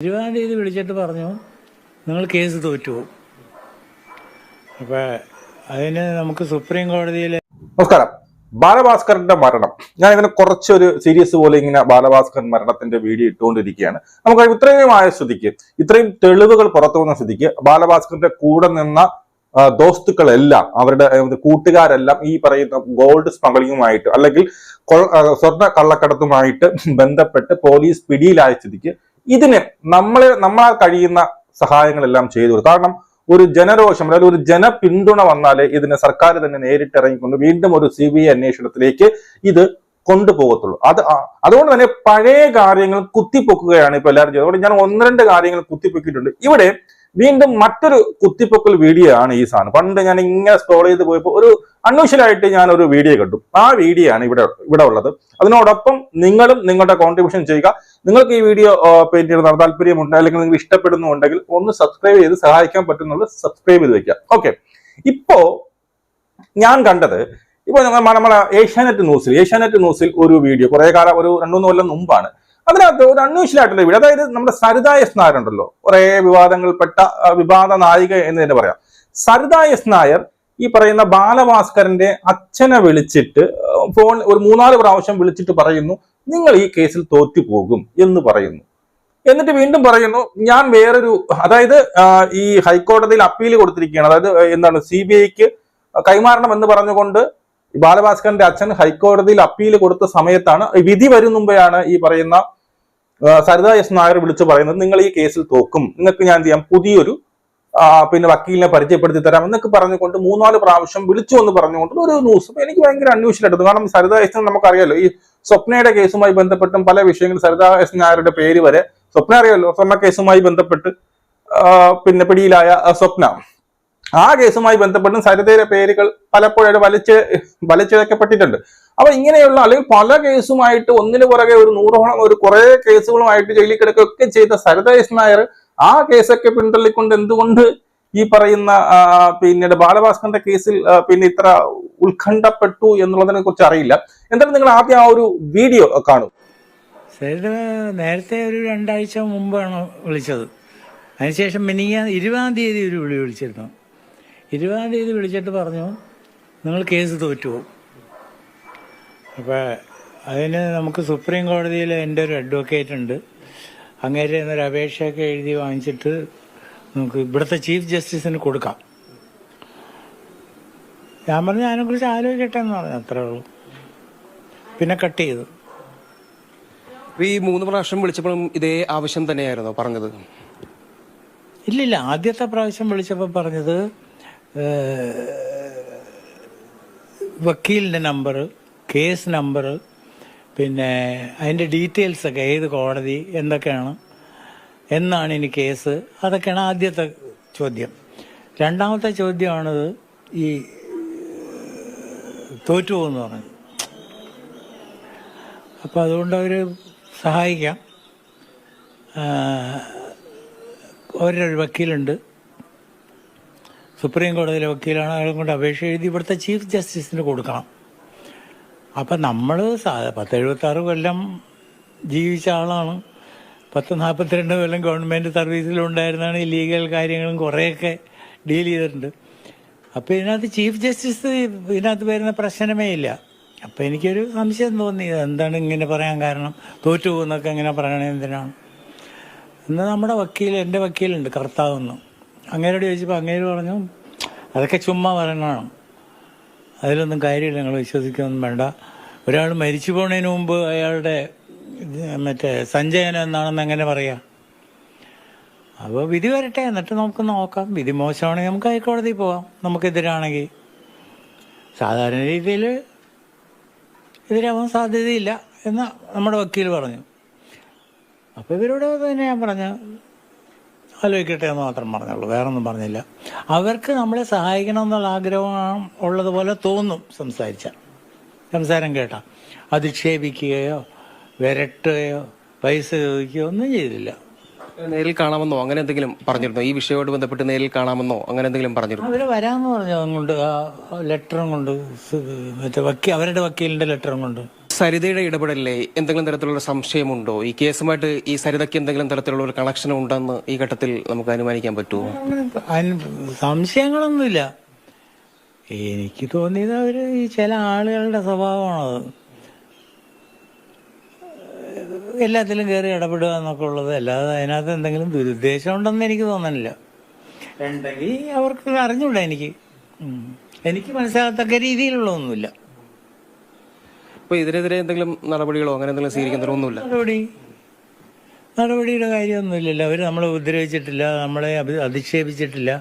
20-ാം തീയതി വിളിച്ചിട്ട് പറഞ്ഞു നിങ്ങൾ കേസ് തോറ്റുപോകും. അപ്പോൾ അതിന് നമുക്ക് സുപ്രീം കോടതിയിൽ. നമസ്കാരം. ബാലഭാസ്കറിന്റെ മരണം, ഞാൻ ഇങ്ങനെ കുറച്ചൊരു സീരീസ് പോലെ ഇങ്ങനെ ബാലഭാസ്കർ മരണത്തിന്റെ വീഡിയോ ഇട്ടുകൊണ്ടിരിക്കുകയാണ്. നമുക്ക് ഇത്രയും ആയ സ്ഥിതിക്ക്, ഇത്രയും തെളിവുകൾ പുറത്തു വന്ന സ്ഥിതിക്ക് ബാലഭാസ്കറിന്റെ കൂടെ നിന്ന ദോസ്തുക്കളെല്ലാം, അവരുടെ കൂട്ടുകാരെല്ലാം ഈ പറയുന്ന ഗോൾഡ് സ്മഗ്ലിങ്ങുമായിട്ട് അല്ലെങ്കിൽ സ്വർണ്ണ കള്ളക്കടത്തുമായിട്ട് ബന്ധപ്പെട്ട് പോലീസ് പിടിയിലായ സ്ഥിതിക്ക് ഇതിന് നമ്മളാൽ കഴിയുന്ന സഹായങ്ങളെല്ലാം ചെയ്തു. കാരണം ഒരു ജനരോഷം, അതായത് ഒരു ജനപിന്തുണ വന്നാലേ ഇതിന് സർക്കാർ തന്നെ നേരിട്ടിറങ്ങിക്കൊണ്ട് വീണ്ടും ഒരു CBI അന്വേഷണത്തിലേക്ക് ഇത് കൊണ്ടുപോകത്തുള്ളൂ. അതുകൊണ്ട് തന്നെ പഴയ കാര്യങ്ങൾ കുത്തിപ്പൊക്കുകയാണ് ഇപ്പൊ എല്ലാവരും ചെയ്തത്. അതുകൊണ്ട് ഞാൻ 1-2 കാര്യങ്ങൾ കുത്തിപ്പൊക്കിയിട്ടുണ്ട്. ഇവിടെ വീണ്ടും മറ്റൊരു കുത്തിപ്പൊക്കൽ വീഡിയോ ആണ് ഈ സാധനം. പണ്ട് ഞാൻ ഇങ്ങനെ സ്ക്രോൾ ചെയ്ത് പോയപ്പോൾ ഒരു അൺയൂഷ്വലായിട്ട് ഞാൻ ഒരു വീഡിയോ കണ്ടു. ആ വീഡിയോ ആണ് ഇവിടെ ഉള്ളത്. അതിനോടൊപ്പം നിങ്ങളും നിങ്ങളുടെ കോൺട്രിബ്യൂഷൻ ചെയ്യുക. നിങ്ങൾക്ക് ഈ വീഡിയോ പെയിന്റ് ചെയ്യുന്ന താല്പര്യമുണ്ട്, അല്ലെങ്കിൽ നിങ്ങൾ ഇഷ്ടപ്പെടുന്നുണ്ടെങ്കിൽ ഒന്ന് സബ്സ്ക്രൈബ് ചെയ്ത് സഹായിക്കാൻ പറ്റുന്നുള്ളത് സബ്സ്ക്രൈബ് ചെയ്ത് വെക്കാം. ഓക്കെ, ഇപ്പോ ഞാൻ കണ്ടത്, ഇപ്പൊ നമ്മളെ ഏഷ്യാനെറ്റ് ന്യൂസിൽ ഒരു വീഡിയോ കുറെ കാലം, ഒരു 2-3 കൊല്ലം മുമ്പാണ്. അതിനകത്ത് ഒരു അൺയൂഷ്വലായിട്ടുള്ള വീഡിയോ, അതായത് നമ്മുടെ സരിത എസ് നായർ ഉണ്ടല്ലോ, കുറെ വിവാദങ്ങളിൽപ്പെട്ട വിവാദ നായിക എന്ന് തന്നെ പറയാം. സരിത എസ് നായർ ഈ പറയുന്ന ബാലഭാസ്കറിന്റെ അച്ഛനെ വിളിച്ചിട്ട് ഫോൺ ഒരു 3-4 പ്രാവശ്യം വിളിച്ചിട്ട് പറയുന്നു, നിങ്ങൾ ഈ കേസിൽ തോറ്റുപോകും എന്ന് പറയുന്നു. എന്നിട്ട് വീണ്ടും പറയുന്നു, ഞാൻ വേറൊരു, അതായത് ഈ ഹൈക്കോടതിയിൽ അപ്പീൽ കൊടുത്തിരിക്കുകയാണ്, അതായത് എന്താണ് CBIക്ക് കൈമാറണം എന്ന് പറഞ്ഞുകൊണ്ട് ബാലഭാസ്കറിന്റെ അച്ഛൻ ഹൈക്കോടതിയിൽ അപ്പീൽ കൊടുത്ത സമയത്താണ്, വിധി വരും മുമ്പെയാണ് ഈ പറയുന്ന സരിത എസ് നായർ വിളിച്ചു പറയുന്നത്, നിങ്ങൾ ഈ കേസിൽ തോക്കും, നിങ്ങൾക്ക് ഞാൻ എന്ത് ചെയ്യാം, പുതിയൊരു വക്കീലിനെ പരിചയപ്പെടുത്തി തരാം എന്നൊക്കെ പറഞ്ഞുകൊണ്ട് 3-4 പ്രാവശ്യം വിളിച്ചു എന്ന് പറഞ്ഞുകൊണ്ട് ഒരു ന്യൂസ് എനിക്ക് ഭയങ്കര അന്വേഷണമായിട്ട്. കാരണം സരിത എസ് നമുക്കറിയാലോ, ഈ സ്വപ്നയുടെ കേസുമായി ബന്ധപ്പെട്ടും പല വിഷയങ്ങളും സരിത എസ് നായരുടെ പേര് വരെ, സ്വപ്ന അറിയാലോ, സ്വർണ്ണ കേസുമായി ബന്ധപ്പെട്ട് പിടിയിലായ സ്വപ്ന, ആ കേസുമായി ബന്ധപ്പെട്ടും സരിതയുടെ പേരുകൾ പലപ്പോഴും വലിച്ചിഴക്കപ്പെട്ടിട്ടുണ്ട്. അപ്പൊ ഇങ്ങനെയുള്ള, അല്ലെങ്കിൽ പല കേസുമായിട്ട് ഒന്നിനു പുറകെ ഒരു 100ഓളം ഒരു കുറെ കേസുകളുമായിട്ട് ജയിലിൽ കിടക്കുകയൊക്കെ ചെയ്ത സരിത എസ് നായർ ആ കേസൊക്കെ പിന്തള്ളിക്കൊണ്ട് എന്തുകൊണ്ട് ഈ പറയുന്ന പിന്നീട് ബാലഭാസ്കറിന്റെ കേസിൽ ഇത്ര ഉത്കണ്ഠപ്പെട്ടു എന്നുള്ളതിനെ കുറിച്ച് അറിയില്ല. എന്തായാലും നിങ്ങൾ ആദ്യം ആ ഒരു വീഡിയോ കാണും. സരിത നേരത്തെ ഒരു 2 ആഴ്ച മുമ്പാണ് വിളിച്ചത്. അതിനുശേഷം 20-ാം തീയതി ഒരു വിളിച്ചിരുന്നു. 20-ാം തീയതി വിളിച്ചിട്ട് പറഞ്ഞു നിങ്ങൾ കേസ് തോറ്റുപോകും. അപ്പോൾ അതിന് നമുക്ക് സുപ്രീം കോടതിയിൽ എൻ്റെ ഒരു അഡ്വക്കേറ്റ് ഉണ്ട്, അങ്ങേരെ എന്നൊരു അപേക്ഷയൊക്കെ എഴുതി വാങ്ങിച്ചിട്ട് നമുക്ക് ഇവിടുത്തെ ചീഫ് ജസ്റ്റിസിന് കൊടുക്കാം. ഞാൻ പറഞ്ഞു അതിനെക്കുറിച്ച് ആലോചിക്കട്ടെ എന്ന് പറഞ്ഞു, അത്രേ ഉള്ളൂ. പിന്നെ കട്ട് ചെയ്തു. ഈ 3 പ്രാവശ്യം വിളിച്ചപ്പോഴും ഇതേ ആവശ്യം തന്നെയായിരുന്നോ പറഞ്ഞത്? ഇല്ലില്ല, ആദ്യത്തെ പ്രാവശ്യം വിളിച്ചപ്പോൾ പറഞ്ഞത് വക്കീലിൻ്റെ നമ്പർ, കേസ് നമ്പർ, പിന്നെ അതിൻ്റെ ഡീറ്റെയിൽസൊക്കെ, ഏത് കോടതി, എന്തൊക്കെയാണ്, എന്നാണ് ഇനി കേസ്, അതൊക്കെയാണ് ആദ്യത്തെ ചോദ്യം. രണ്ടാമത്തെ ചോദ്യമാണത് ഈ തോറ്റുപോകുമെന്ന് പറഞ്ഞു. അപ്പോൾ അതുകൊണ്ട് അവർ സഹായിക്കാം. അവരൊരു വക്കീലുണ്ട്, സുപ്രീം കോടതിയിലെ വക്കീലാണ്, അയാളെ കൊണ്ട് അപേക്ഷ എഴുതി ഇവിടുത്തെ ചീഫ് ജസ്റ്റിസിന് കൊടുക്കണം. അപ്പം നമ്മൾ 10-76 കൊല്ലം ജീവിച്ച ആളാണ്, 10-42 കൊല്ലം ഗവൺമെൻറ് സർവീസിലുണ്ടായിരുന്നാണ്, ഈ ലീഗൽ കാര്യങ്ങളും കുറേയൊക്കെ ഡീൽ ചെയ്തിട്ടുണ്ട്. അപ്പോൾ ഇതിനകത്ത് ചീഫ് ജസ്റ്റിസ് ഇതിനകത്ത് വരുന്ന പ്രശ്നമേ ഇല്ല. അപ്പോൾ എനിക്കൊരു സംശയം തോന്നി, എന്താണ് ഇങ്ങനെ പറയാൻ കാരണം, തോറ്റുപോകുന്നൊക്കെ ഇങ്ങനെ പറയണത് എന്തിനാണ്. എന്നാൽ നമ്മുടെ വക്കീൽ, എൻ്റെ വക്കീലുണ്ട് കർത്താവെന്ന്, അങ്ങേരോട് ചോദിച്ചപ്പോൾ അങ്ങേര് പറഞ്ഞു അതൊക്കെ ചുമ്മാ പറയണതാണ്, അതിലൊന്നും കാര്യമില്ല, നിങ്ങൾ വിശ്വസിക്കൊന്നും വേണ്ട. ഒരാൾ മരിച്ചു പോകുന്നതിന് മുമ്പ് അയാളുടെ സഞ്ചയനം എന്നാണെന്ന് എങ്ങനെ പറയാം. അപ്പോൾ വിധി വരട്ടെ, എന്നിട്ട് നമുക്ക് നോക്കാം. വിധി മോശമാണെങ്കിൽ നമുക്ക് ഹൈക്കോടതിയിൽ പോവാം, നമുക്കെതിരാണെങ്കിൽ. സാധാരണ രീതിയിൽ എതിരാവാൻ സാധ്യതയില്ല എന്ന് നമ്മുടെ വക്കീൽ പറഞ്ഞു. അപ്പോൾ ഇവരോട് തന്നെ ഞാൻ പറഞ്ഞു ആലോചിക്കട്ടെ എന്ന് മാത്രം പറഞ്ഞുള്ളൂ, വേറൊന്നും പറഞ്ഞില്ല. അവർക്ക് നമ്മളെ സഹായിക്കണം എന്നുള്ള ആഗ്രഹം ഉള്ളതുപോലെ തോന്നും സംസാരം കേട്ടാ. അധിക്ഷേപിക്കുകയോ വിരട്ടുകയോ പൈസ ചോദിക്കുകയോ ഒന്നും ചെയ്തില്ല. നേരിൽ കാണാമെന്നോ അങ്ങനെ എന്തെങ്കിലും പറഞ്ഞിരുന്നോ? ഈ വിഷയവുമായിട്ട് ബന്ധപ്പെട്ട് നേരിൽ കാണാമെന്നോ അങ്ങനെ എന്തെങ്കിലും പറഞ്ഞിരുന്നു? അവർ വരാമെന്ന് പറഞ്ഞു. അതുകൊണ്ട് ആ ലെറ്ററും കൊണ്ട്, അവരുടെ വക്കീലിന്റെ ലെറ്ററും കൊണ്ട്. സരിതയുടെ ഇടപെടലിലെ എന്തെങ്കിലും തരത്തിലുള്ള സംശയമുണ്ടോ? ഈ കേസുമായിട്ട് ഈ സരിതയ്ക്ക് എന്തെങ്കിലും തരത്തിലുള്ള ഒരു കണക്ഷൻ ഉണ്ടെന്ന് ഈ ഘട്ടത്തിൽ നമുക്ക് അനുമാനിക്കാൻ പറ്റുമോ? സംശയങ്ങളൊന്നുമില്ല. എനിക്ക് തോന്നിയത് അവര് ഈ ചില ആളുകളുടെ സ്വഭാവമാണത്, എല്ലാത്തിലും കയറി ഇടപെടുക എന്നൊക്കെ ഉള്ളത്. അല്ലാതെ അതിനകത്ത് എന്തെങ്കിലും ദുരുദ്ദേശം ഉണ്ടെന്ന് എനിക്ക് തോന്നണില്ല. ഉണ്ടെങ്കിൽ അവർക്ക് അറിഞ്ഞൂടാ. എനിക്ക് മനസ്സിലാകത്തക്ക രീതിയിലുള്ള ഒന്നുമില്ല. അപ്പൊ ഇതിനെതിരെ എന്തെങ്കിലും നടപടികളോ അങ്ങനെ എന്തെങ്കിലും സ്വീകരിക്കുന്നൊന്നുമില്ല? നടപടിയുടെ കാര്യമൊന്നുമില്ലല്ലോ. അവർ നമ്മളെ ഉപദ്രവിച്ചിട്ടില്ല, നമ്മളെ അധിക്ഷേപിച്ചിട്ടില്ല,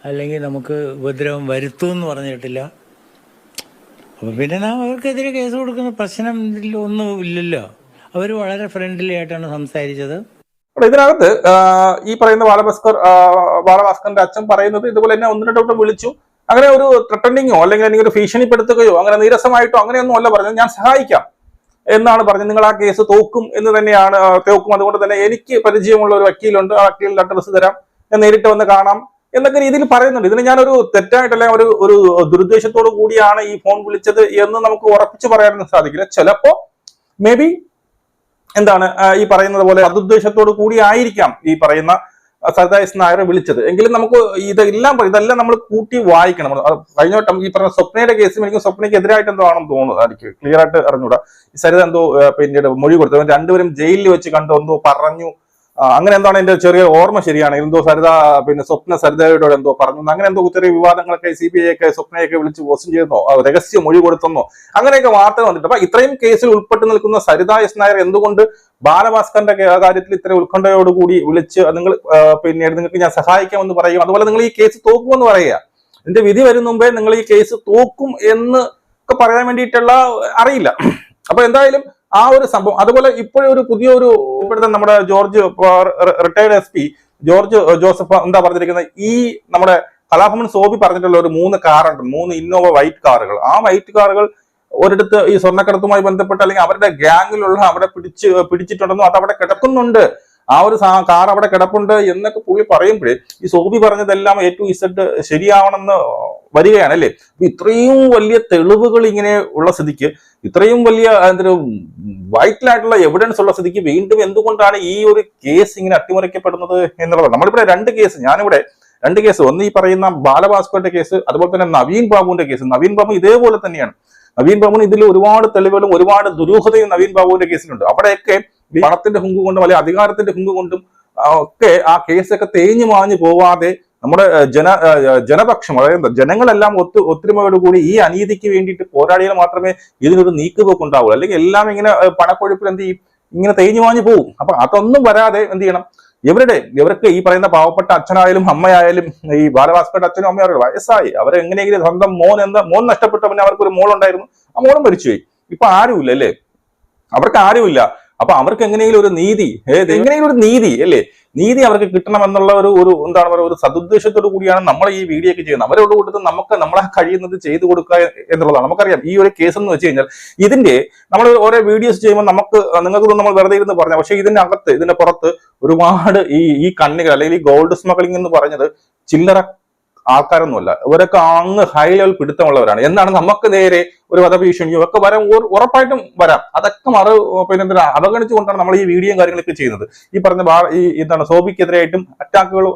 അല്ലെങ്കിൽ നമുക്ക് ഉപദ്രവം വരുത്തുമെന്ന് പറഞ്ഞിട്ടില്ല. അപ്പം പിന്നെ നാം അവർക്കെതിരെ കേസ് കൊടുക്കുന്ന പ്രശ്നം ഒന്നും ഇല്ലല്ലോ. അവർ വളരെ ഫ്രണ്ട്ലി ആയിട്ടാണ് സംസാരിച്ചത്. ഇതിനകത്ത് ഈ പറയുന്ന ബാലഭാസ്കറിന്റെ അച്ഛൻ പറയുന്നത് ഇതുപോലെ എന്നെ ഒന്ന് രണ്ട് വട്ടം വിളിച്ചു, അങ്ങനെ ഒരു ത്രട്ടനിങ്ങോ അല്ലെങ്കിൽ എനിക്ക് ഒരു ഭീഷണിപ്പെടുത്തുകയോ അങ്ങനെ നീരസമായിട്ടോ അങ്ങനെയൊന്നും അല്ല പറഞ്ഞത്. ഞാൻ സഹായിക്കാം എന്നാണ് പറഞ്ഞത്. നിങ്ങൾ ആ കേസ് തോക്കും എന്ന് തന്നെയാണ്, തോക്കും. അതുകൊണ്ട് തന്നെ എനിക്ക് പരിചയമുള്ള ഒരു വക്കീലുണ്ട്, ആ വക്കീലിന്റെ അഡ്രസ് തരാം, ഞാൻ നേരിട്ട് വന്ന് കാണാം എന്നൊക്കെ രീതിയിൽ പറയുന്നുണ്ട്. ഇതിന് ഞാനൊരു തെറ്റായിട്ടല്ല, ഒരു ദുരുദ്ദേശത്തോടു കൂടിയാണ് ഈ ഫോൺ വിളിച്ചത് എന്ന് നമുക്ക് ഉറപ്പിച്ച് പറയാനൊന്നും സാധിക്കില്ല. ചിലപ്പോ മേ ബി എന്താണ് ഈ പറയുന്നത് പോലെ അതുദ്ദേശത്തോടു കൂടി ആയിരിക്കാം ഈ പറയുന്ന സരിത എസ് നായരെ വിളിച്ചത്. എങ്കിലും നമുക്ക് ഇതെല്ലാം നമ്മൾ കൂട്ടി വായിക്കണം. കഴിഞ്ഞ വട്ടം ഈ പറഞ്ഞ സ്വപ്നയുടെ കേസിൽ എനിക്ക് സ്വപ്നയ്ക്ക് എതിരായിട്ട് എന്തോ ആണെന്ന് തോന്നുന്നു, എനിക്ക് ക്ലിയർ ആയിട്ട് അറിഞ്ഞൂടാ. ഈ സരിത എന്തോ പിന്നീട് മൊഴി കൊടുത്തു, രണ്ടുപേരും ജയിലിൽ വെച്ച് കണ്ടു, എന്തോ പറഞ്ഞു, അങ്ങനെ എന്താണ് എന്റെ ചെറിയ ഓർമ്മ ശരിയാണ്. എന്തോ സ്വപ്ന സരിതയോട് എന്തോ പറഞ്ഞു, അങ്ങനെ എന്തോ ചെറിയ വിവാദങ്ങളൊക്കെ CBI ഒക്കെ സ്വപ്നയൊക്കെ വിളിച്ച് പോസ്റ്റ് ചെയ്യുന്നോ, രഹസ്യ മൊഴി കൊടുത്തെന്നോ അങ്ങനെയൊക്കെ വാർത്ത വന്നിട്ട്. അപ്പൊ ഇത്രയും കേസിൽ ഉൾപ്പെട്ട് നിൽക്കുന്ന സരിത എസ് നായർ എന്തുകൊണ്ട് ബാലഭാസ്കറിന്റെ കാര്യത്തിൽ ഇത്ര ഉത്കണ്ഠയോടുകൂടി വിളിച്ച് നിങ്ങൾ പിന്നീട് നിങ്ങൾക്ക് ഞാൻ സഹായിക്കാമെന്ന് പറയും, അതുപോലെ നിങ്ങൾ ഈ കേസ് തോക്കുമെന്ന് പറയുക, ഇതിന്റെ വിധി വരും മുമ്പേ നിങ്ങൾ ഈ കേസ് തോക്കും എന്ന് ഒക്കെ പറയാൻ വേണ്ടിയിട്ടുള്ള അറിയില്ല. അപ്പൊ എന്തായാലും ആ ഒരു സംഭവം. അതുപോലെ ഇപ്പോഴൊരു പുതിയൊരു ഇപ്പോഴത്തെ നമ്മുടെ റിട്ടയർഡ് SP ജോർജ് ജോസഫ് എന്താ പറഞ്ഞിരിക്കുന്നത്, ഈ നമ്മുടെ കലാഭവൻ സോബി പറഞ്ഞിട്ടുള്ള ഒരു 3 കാറുണ്ട്, 3 ഇന്നോവ വൈറ്റ് കാറുകൾ. ആ വൈറ്റ് കാറുകൾ ഒരിടത്ത് ഈ സ്വർണ്ണക്കടത്തുമായി ബന്ധപ്പെട്ട് അല്ലെങ്കിൽ അവരുടെ ഗ്യാങ്ങിലുള്ള അവിടെ പിടിച്ചിട്ടുണ്ടെന്നോ അത് അവിടെ കിടക്കുന്നുണ്ട്, ആ ഒരു കാർ അവിടെ കിടപ്പുണ്ട് എന്നൊക്കെ പുള്ളി പറയുമ്പോഴേ ഈ സോബി പറഞ്ഞതെല്ലാം A to Z ശരിയാവണമെന്ന് വരികയാണ് അല്ലേ. ഇത്രയും വലിയ തെളിവുകൾ ഇങ്ങനെ ഉള്ള സ്ഥിതിക്ക്, ഇത്രയും വലിയ വൈറ്റലായിട്ടുള്ള എവിഡൻസ് ഉള്ള സ്ഥിതിക്ക് വീണ്ടും എന്തുകൊണ്ടാണ് ഈ ഒരു കേസ് ഇങ്ങനെ അട്ടിമറിക്കപ്പെടുന്നത് എന്നുള്ളത്. നമ്മളിവിടെ ഞാനിവിടെ 2 കേസ്, ഒന്ന് ഈ പറയുന്ന ബാലഭാസ്കറിന്റെ കേസ്, അതുപോലെ തന്നെ നവീൻ ബാബുവിന്റെ കേസ്. നവീൻ ബാബു ഇതേപോലെ തന്നെയാണ്. നവീൻ ബാബുവിന് ഇതിൽ ഒരുപാട് തെളിവുകളും ഒരുപാട് ദുരൂഹതയും നവീൻ ബാബുവിന്റെ കേസിലുണ്ട്. അവിടെയൊക്കെ പണത്തിന്റെ ഹുങ്ക് കൊണ്ടും അല്ലെങ്കിൽ അധികാരത്തിന്റെ ഹുങ്ക് കൊണ്ടും ഒക്കെ ആ കേസൊക്കെ തേഞ്ഞു മാഞ്ഞു പോവാതെ നമ്മുടെ ജനപക്ഷം, അതായത് ജനങ്ങളെല്ലാം ഒത്തൊരുമയോടുകൂടി ഈ അനീതിക്ക് വേണ്ടിയിട്ട് പോരാടിയാൽ മാത്രമേ ഇതിനൊരു നീക്കുപോക്ക് ഉണ്ടാവുള്ളൂ. അല്ലെങ്കിൽ എല്ലാം ഇങ്ങനെ പണക്കൊഴുപ്പിൽ എന്ത് ചെയ്യും, ഇങ്ങനെ തേഞ്ഞു മാഞ്ഞു പോകും. അപ്പൊ അതൊന്നും വരാതെ എന്ത് ചെയ്യണം, ഇവർക്ക് ഈ പറയുന്ന പാവപ്പെട്ട അച്ഛനായാലും അമ്മയായാലും ഈ ബാലഭാസ്കറുടെ അച്ഛനും അമ്മയായാലും വയസ്സായി, അവരെങ്ങനെയെങ്കിലും സ്വന്തം മോൻ നഷ്ടപ്പെട്ട പിന്നെ അവർക്കൊരു മോളുണ്ടായിരുന്നു, ആ മോളും മരിച്ചുപോയി. ഇപ്പൊ ആരുമില്ല അല്ലേ, അവർക്ക് ആരുമില്ല. അപ്പൊ അവർക്ക് എങ്ങനെയെങ്കിലും ഒരു നീതി, അല്ലേ, നീതി അവർക്ക് കിട്ടണമെന്നുള്ള എന്താണ് പറയുക, ഒരു സതുദ്ദേശത്തോടു കൂടിയാണ് നമ്മൾ ഈ വീഡിയോ ഒക്കെ ചെയ്യുന്നത്. അവരോട് കൂട്ടത്തിൽ നമ്മളെ കഴിയുന്നത് ചെയ്തു കൊടുക്കുക എന്നുള്ളതാണ്. നമുക്കറിയാം ഈ ഒരു കേസ് എന്ന് വെച്ച് കഴിഞ്ഞാൽ നമ്മൾ ഓരോ വീഡിയോസ് ചെയ്യുമ്പോൾ നിങ്ങൾക്ക് നമ്മൾ വെറുതെ ഇരുന്ന് പറഞ്ഞ, പക്ഷെ ഇതിന്റെ പുറത്ത് ഒരുപാട് ഈ കണ്ണികൾ അല്ലെങ്കിൽ ഈ ഗോൾഡ് സ്മഗ്ലിംഗ് എന്ന് പറഞ്ഞത് ചില്ലറ ആൾക്കാരൊന്നുമല്ല, ഇവരൊക്കെ അങ്ങ് ഹൈ ലെവൽ പിടുത്തമുള്ളവരാണ്. എന്നാണ് നമുക്ക് നേരെ ഒരു വധഭീഷണിയോ ഒക്കെ ഉറപ്പായിട്ടും വരാം. അതൊക്കെ അവഗണിച്ചുകൊണ്ടാണ് നമ്മൾ ഈ വീഡിയോയും കാര്യങ്ങളൊക്കെ ചെയ്യുന്നത്. ഈ പറഞ്ഞ സോബിക്കെതിരായിട്ടും അറ്റാക്കുകൾ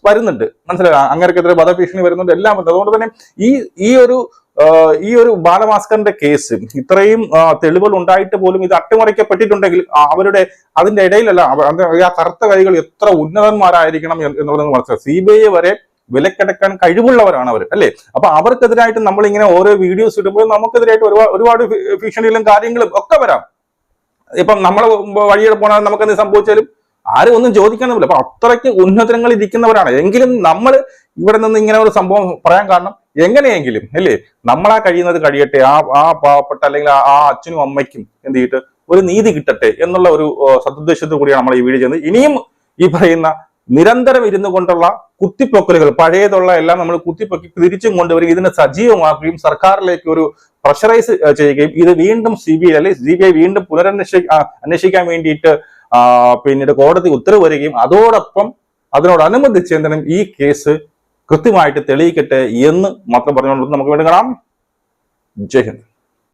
വരുന്നുണ്ട്, മനസ്സിലായി, അങ്ങനെക്കെതിരെ വധഭീഷണി വരുന്നുണ്ട്, എല്ലാം ഉണ്ട്. അതുകൊണ്ട് തന്നെ ഈ ഒരു ബാലഭാസ്കറിന്റെ കേസ് ഇത്രയും തെളിവുകൾ ഉണ്ടായിട്ട് പോലും ഇത് അട്ടിമറിക്കപ്പെട്ടിട്ടുണ്ടെങ്കിൽ അതിന്റെ ഇടയിലല്ല ആ കറുത്ത കൈകൾ എത്ര ഉന്നതന്മാരായിരിക്കണം എന്നുള്ളത് മനസ്സിലാക്കാം. CBI വരെ വിലക്കെടുക്കാൻ കഴിവുള്ളവരാണ് അവർ അല്ലേ. അപ്പൊ അവർക്കെതിരായിട്ട് നമ്മൾ ഇങ്ങനെ ഓരോ വീഡിയോസ് ഇടുമ്പോൾ നമുക്കെതിരായിട്ട് ഒരുപാട് ഭീഷണികളും കാര്യങ്ങളും ഒക്കെ വരാം. ഇപ്പം നമ്മളെ വഴിയുടെ പോണാൽ നമുക്ക് എന്ത് സംഭവിച്ചാലും ആരും ഒന്നും ചോദിക്കാനൊന്നുമില്ല. അപ്പൊ അത്രയ്ക്ക് ഉന്നതങ്ങളിൽ ഇരിക്കുന്നവരാണ്. എങ്കിലും നമ്മൾ ഇവിടെ നിന്ന് ഇങ്ങനെ ഒരു സംഭവം പറയാൻ കാരണം എങ്ങനെയെങ്കിലും അല്ലേ നമ്മളാ കഴിയുന്നത് കഴിയട്ടെ, ആ പാവപ്പെട്ട അല്ലെങ്കിൽ ആ അച്ഛനും അമ്മയ്ക്കും എന്ത് ചെയ്തിട്ട് ഒരു നീതി കിട്ടട്ടെ എന്നുള്ള ഒരു സതുദ്ദേശത്തോടു കൂടിയാണ് നമ്മൾ ഈ വീഡിയോ ചെയ്യുന്നത്. ഇനിയും ഈ പറയുന്ന നിരന്തരം ഇരുന്നു കൊണ്ടുള്ള കുത്തിപ്പൊക്കലുകൾ പഴയതുള്ള എല്ലാം നമ്മൾ കുത്തിപ്പൊക്കി തിരിച്ചും കൊണ്ടുവരികയും ഇതിനെ സജീവമാക്കുകയും സർക്കാരിലേക്ക് ഒരു പ്രഷറൈസ് ചെയ്യുകയും ഇത് വീണ്ടും CBI വീണ്ടും അന്വേഷിക്കാൻ വേണ്ടിയിട്ട് പിന്നീട് കോടതി ഉത്തരവ് വരികയും അതോടൊപ്പം അതിനോടനുബന്ധിച്ച് എന്തെങ്കിലും ഈ കേസ് കൃത്യമായിട്ട് തെളിയിക്കട്ടെ എന്ന് മാത്രം പറഞ്ഞുകൊണ്ട് നമുക്ക് വേണ്ടി കാണാം. ജയ് ഹിന്ദ്.